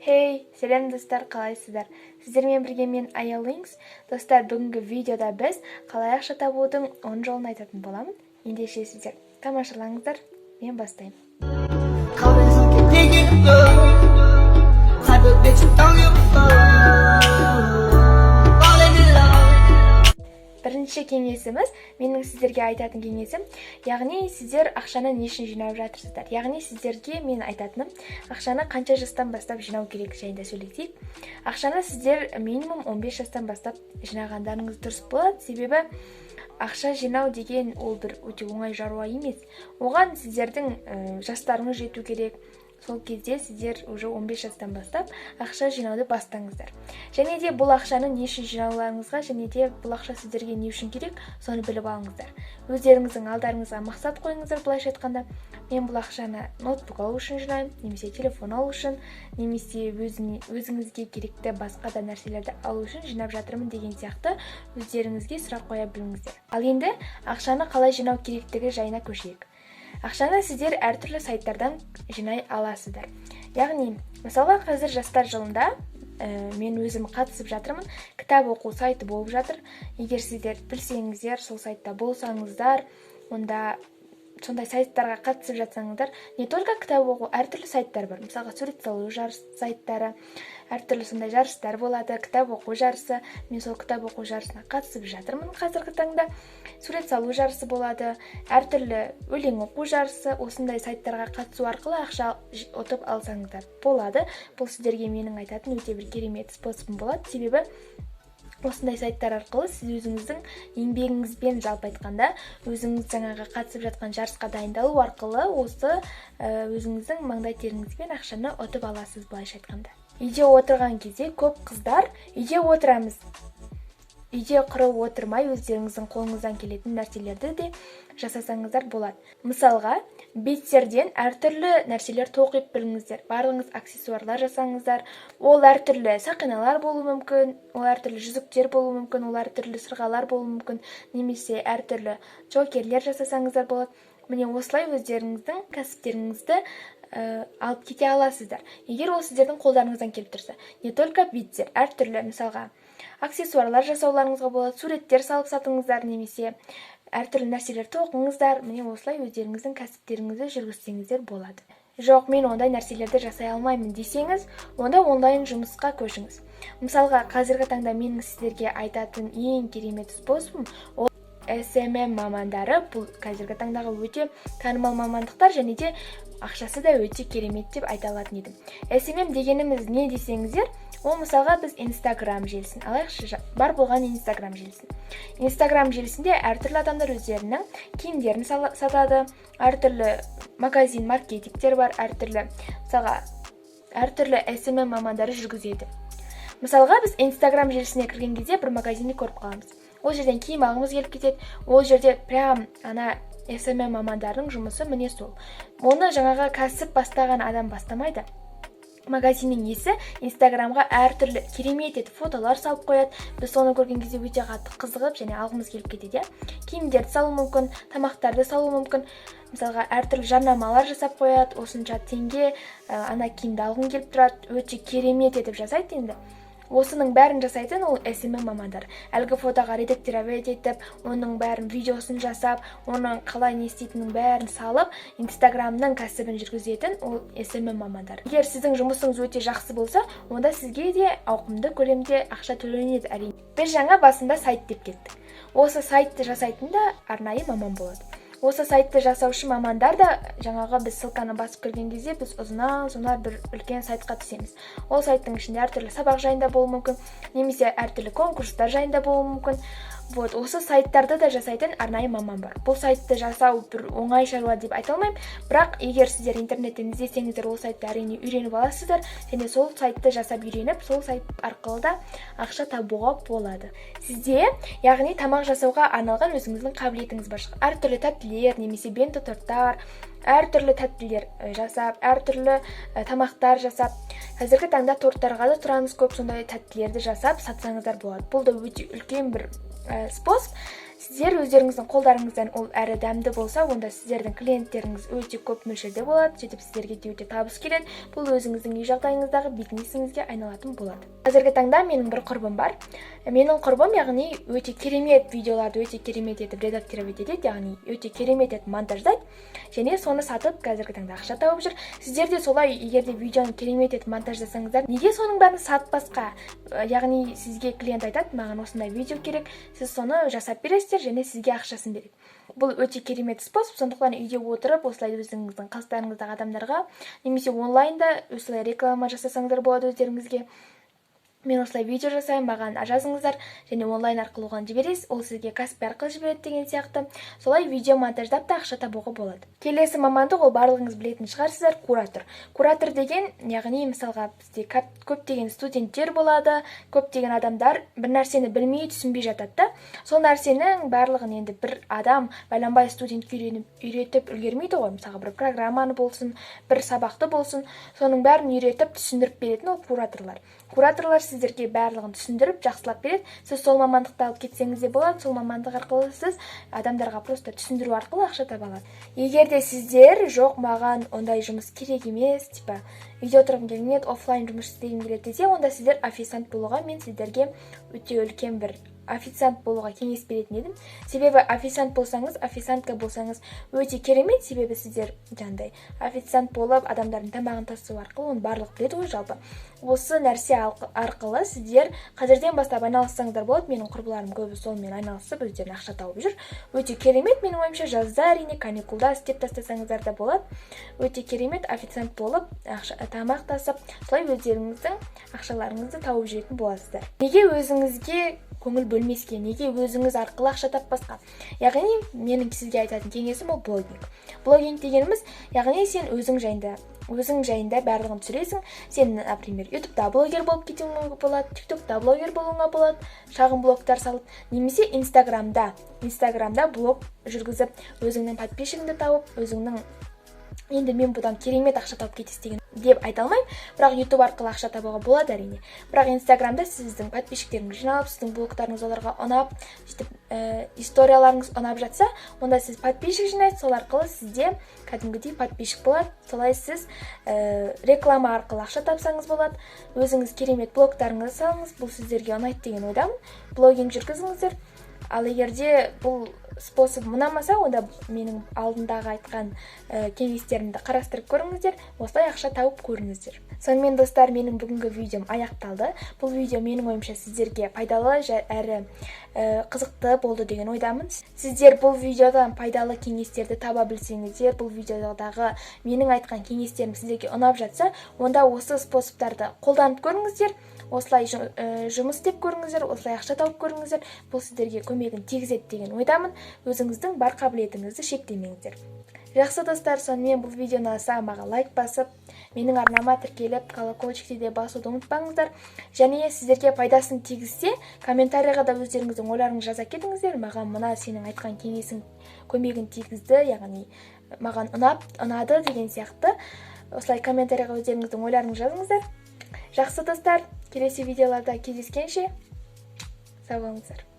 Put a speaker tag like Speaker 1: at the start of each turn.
Speaker 1: Хей, сәлем достар, қалайсыздар? Сіздермен бірге мен Аялыңыз. Достар, бүгінгі видеода біз қалай ақша табудың 10 жолын айтатын боламын. Ендеше сіздер тамашалаңыздар, мен бастаймын. Бірінші кеңесіміз, менің сіздерге айтатын кеңесім, яғни сіздер ақшаны не үшін жинап жатырсыздар. Яғни сіздерге мен айтатыным, ақшаны қанша жастан бастап жинау керек жайында сөйлесейік. Ақшаны сіздер минимум 15 жастан бастап жинағандарыңыз дұрыс болады, себебі ақша жинау деген ол бір өте оңай шаруа емес. Оған сіздердің жастарыңыз жету керек. Сол кезде сіздер уже 15 жастан бастап ақша жинауды бастаңыздар. Және де бұл ақшаны не үшін жинауларыңызға, және де бұл ақша сіздерге не үшін керек, соны біліп алыңыздар. Өздеріңіздің алдарыңызға мақсат қойыңыздар. Былайша айтқанда, мен бұл ақшаны ноутбук алу үшін жинаймын, немесе телефон алу үшін, немесе өзіңізге керекті басқа да нәрселерді алу үшін жинап жатырмын деген сияқты өздеріңізге сұрақ қоя біліңіздер. Ал енді ақшаны қалай жинау керектігі жайына көшейік. Ақшаны сіздер әртүрлі сайттардан жинай аласыздар. Яғни, мысалға қазір жастар жылында мен өзім қатысып жатырмын. Кітап оқу сайты болып жатыр. Егер сіздер білсеңіздер, сол сайтта болсаңыздар, онда сондай сайттарға қатысып жатсаңыздар, не только кітап оқу, әртүрлі сайттар бар. Мысалға сурет салу сайттары, әртүрлі сондай жарыстар болады, кітап оқу жарысы. Мен сол кітап оқу жарысына қатысып жатырмын қазіргі таңда. Сурет салу жарысы болады, әртүрлі өлең оқу жарысы. Осындай сайттарға қатысу арқылы ақша ұтып алсаңыздар болады. Бұл сіздерге менің айтатын өте бір керемет способым болады, себебі осындай сайттар арқылы сіз өзіңіздің еңбегіңізбен, жалпы айтқанда, өзіңіз жаңағы қатысып жатқан жарысқа дайындалу арқылы осы өзіңіздің маңдай теріңізбен ақшаны ұтып аласыз, былайша айтқанда. Үйде отырған кезде көп қыздар үйде отырамыз. Үйде құрып отырмай өздеріңіздің қолыңыздан келетін нәрселерді де жасасаңыздар болады. Мысалға, беттерден әртүрлі нәрселер тоқып біліңіздер. Барлығыңыз аксессуарлар жасаңыздар. Ол әртүрлі сақиналар болуы мүмкін, ол әртүрлі жүзіктер болуы мүмкін, ол әртүрлі сырғалар болуы мүмкін, немесе әртүрлі джокерлер жасасаңыздар болады. Міне осылай өздеріңіздің кәсіптеріңізді алып кете аласыздар. Егер ол сіздердің қолдарыңыздан келіп тұрса, не только биттер, әртүрлі, мысалға, аксессуарлар жасауларыңызға болады, суреттер салып сатыңыздар, немесе әртүрлі нәрселер тоқыңыздар. Міне осылай өздеріңіздің кәсіптеріңізді жүргізсеңіздер болады. Жоқ, мен ондай нәрселерді жасай алмаймын десеңіз, онда онлайн жұмысқа көшіңіз. Мысалға, қазіргі таңда менің сіздерге айтатын ең керемет способым ол SMM мамандары. Бұл қазіргі таңдағы өте танымал мамандықтар, және де ақшасы да өте керемет деп айта алатын едім. SMM дегеніміз не десеңіздер, ол мысалға біз Instagram желісін алайықшы, бар болған Instagram желісін. Instagram желісінде әртүрлі адамдар өздерінің киімдерін сатады, әртүрлі магазин, маркетингтер бар, мысалға, әртүрлі SMM мамандары жүргізеді. Мысалға, біз Instagram желісіне кірген кезде бір магазинді көріп қаламыз. Ол жерден киім алғымыз келіп кетеді. Ол жерде прям SMM мамандарының жұмысы міне сол. Оны жаңағы кәсіп бастаған адам бастамайды. Магазиннің иесі Инстаграмға әртүрлі керемет етіп фотолар салып қояды. Біз соны көрген кезде өте қатты қызығып және алғымыз келіп кетеді. Киімдерді салу мүмкін, тамақтарды салу мүмкін. Мысалға, әртүрлі жарнамалар жасап қояды. Осынша теңге киімді алғым келіп тұрады. Өте керемет етіп жасайды енді. Осының бәрін жасайтын ол SMM мамандар. Әлгі фотоға редактировать етіп, оның бәрін видеосын жасап, оның қалай не істейтінін бәрін салып, Инстаграмның кәсібін жүргізетін ол SMM мамандар. Егер сіздің жұмысыңыз өте жақсы болса, онда сізге де ауқымды көлемде ақша төленеді әрине. Біз жаңа басында сайт деп кеттік. Осы сайтты жасайтын да арнайы маман болады. Осы сайтты жасаушы мамандар да жаңағы біз ссылканы басып кірген кезде біз ұзыннан бір үлкен сайтқа түсеміз. Ол сайттың ішінде әртүрлі сабақ жайында болуы мүмкін, немесе әртүрлі конкурстар жайында болуы мүмкін. Осы сайттарды да жасайтын арнайы маман бар. Бұл сайтты жасау бір оңай шаруа деп айта алмаймын, бірақ егер сіздер интернеттен іздесеңіздер, ол сайтты әрине үйреніп аласыздар, және сол сайтты жасап үйреніп, сол сайт арқылы да ақша табуға болады. Сізде, яғни тамақ жасауға арналған өзіңіздің қабілетіңіз бар. Әртүрлі тәттілер, немесе бенто торттар, әртүрлі тәттілер жасап, әртүрлі тамақтар жасап, қазіргі таңда торттарға да сұраныс көп, сондай тәттілерді жасап сатсаңыздар болады. Бұл да өте үлкен бір способ. Сіздер өздеріңіздің қолдарыңыздан ол әрі дәмді болса, онда сіздердің клиенттеріңіз өте көп мөлшерде болады, сөйтіп сіздерге де өте табыс келеді. Бұл өзіңіздің үй жағдайыңыздағы бизнесіңізге айналатын болады. Қазіргі таңда менің бір құрбым бар. Менің құрбым, яғни өте керемет видеоларды өте керемет етіп редактировать етеді, яғни өте керемет етіп монтаждайды, және соны сатып қазіргі таңда ақша тауып жүр. Сіздер де солай, егер де видеоны керемет етіп монтаждасаңыздар, неге соның бәрін сатпасқа? Яғни сізге клиент айтады, маған осындай видео керек, сіз соны жасап бересіздер және сізге ақшасын береді. Бұл өте керемет способ, сондықтан үйде отырып, осылай өзіңіздің қастарыңыздағы адамдарға, немесе онлайнда осылай реклама жасасаңыздар болады өздеріңізге. Мен осылай видео жасаймын, маған жазыңыздар, және онлайн арқылы оған жібересіз, ол сізге Каспи арқылы жібереді деген сияқты. Солай видео монтаждап та ақша табуға болады. Келесі мамандық, ол барлығыңыз білетін шығарсыздар, куратор. Куратор деген, яғни мысалға бізде көптеген студенттер болады, көптеген адамдар бір нәрсені білмей, түсінбей жатады да. Сол нәрсенің барлығын енді бір адам байланбай студентке үйретіп үлгермейді ғой. Мысалға бір программаны болсын, бір сабақты болсын, соның бәрін үйретіп түсіндіріп беретін ол кураторлар. Кураторлар сіздерге барлығын түсіндіріп, жақсылап береді. Сіз сол мамандықты алып кетсеңіз де болады, сол мамандық арқылы сіз адамдарға просто түсіндіру арқылы ақша таба аласыз. Егер де сіздер жоқ, маған ондай жұмыс керек емес, типа үйде отырғым келмейді, офлайн жұмыс істегім келеді десе, онда сіздер официант болуға мен сіздерге өте үлкен бір официант болуға кеңес беретін едім. Себебі официант болсаңыз, официантка болсаңыз өте керемет, себебі сіздер жаңағыдай официант болып адамдардың тамағын тасу арқылы оны барлық біледі ғой жалпы. Осы нәрсе арқылы сіздер қазірден бастап айналыссаңыздар болады. Менің құрбыларым көбі солмен айналысып өздеріне ақша тауып жүр. Өте керемет, менің ойымша жазда әрине каникулда істеп тастасаңыздар да болады. Өте керемет официант болып, тамақ тасып, солай өздеріңіздің ақшаларыңызды тауып жүретін боласыздар. Неге өзіңізге көңіл бөлмеске, неге өзіңіз арқылы ақша таппасқа? Яғни менің сізге айтатын кеңесім ол блогинг. Блогинг дегеніміз, яғни сен өзің жайында барлығын түсіресің. Сен, например, YouTube'да блогер болып кетуіңе болады, TikTok'та блогер болуыңа болады, шағын блогтар салып, немесе Instagram'да блог жүргізіп, өзіңнің подписчигіңді тауып, өзіңнің енді мен бұдан керемет ақша тауып кетесіз деген деп айта алмаймын, бірақ YouTube арқылы ақша табуға болады әрине. Бірақ Instagram'да сіздің подписчиктеріңіз жиналып, сіздің блогтарыңыз оларға ұнап, историяларыңыз ұнап жатса, онда сіз подписчик жинайсыз, сол арқылы сізде кәдімгідей подписчик болады. Солай сіз реклама арқылы ақша тапсаңыз болады. Өзіңіз керемет блогтарыңызды салыңыз, бұл сіздерге ұнайды деген ойдамын. Блогинг жүргізіңіздер. Ал егерде бұл способ ұнамаса, онда менің алдындағы айтқан кеңестерімді қарастырып көріңіздер, осылай ақша тауып көріңіздер. Сонымен достар, менің бүгінгі видеом аяқталды. Бұл видео менің ойымша сіздерге пайдалы әрі қызықты болды деген ойдамын. Сіздер бұл видеодан пайдалы кеңестерді таба білсеңіздер, бұл видеодағы менің айтқан кеңестерім сіздерге ұнап жатса, онда осы способтарды қолданып көріңіздер. Осылай жұмыс істеп көріңіздер, осылай ақша тауып көріңіздер. Бұл сіздерге көмегін тигізеді деген ойдамын. Өзіңіздің бар қабілетіңізді шектемеңіздер. Жақсы достар, сонымен бұл видеоны ұнаса маған лайк басып, менің арнама тіркеліп, колокольчикті де басуды ұмытпаңыздар. Және сіздерге пайдасын тигізсе, комментарийға да өздеріңіздің ойларыңызды жаза кетіңіздер. Маған мына сенің айтқан кеңесің көмегін тигізді, яғни маған ұнады деген сияқты. Осылай комментарийға өздеріңіздің ойларыңызды жазыңыздар. Жақсы достар, келесі видеоларда кездескенше сау болыңыздар.